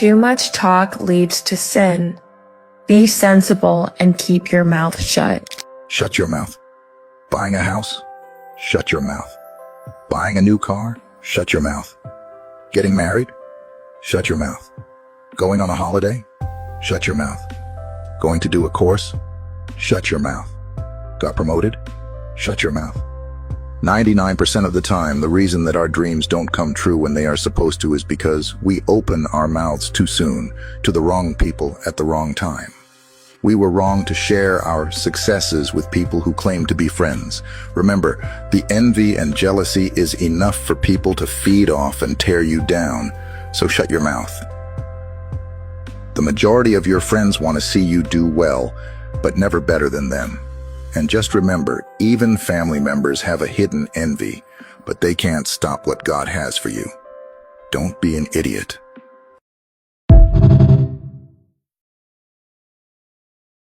Too much talk leads to sin. Be sensible and keep your mouth shut. Shut your mouth. Buying a house? Shut your mouth. Buying a new car? Shut your mouth. Getting married? Shut your mouth. Going on a holiday? Shut your mouth. Going to do a course? Shut your mouth. Got promoted? Shut your mouth. 99% of the time, the reason that our dreams don't come true when they are supposed to is because we open our mouths too soon to the wrong people at the wrong time. We were wrong to share our successes with people who claim to be friends. Remember, the envy and jealousy is enough for people to feed off and tear you down, so shut your mouth. The majority of your friends want to see you do well, but never better than them. And just remember, even family members have a hidden envy, but they can't stop what God has for you. Don't be an idiot.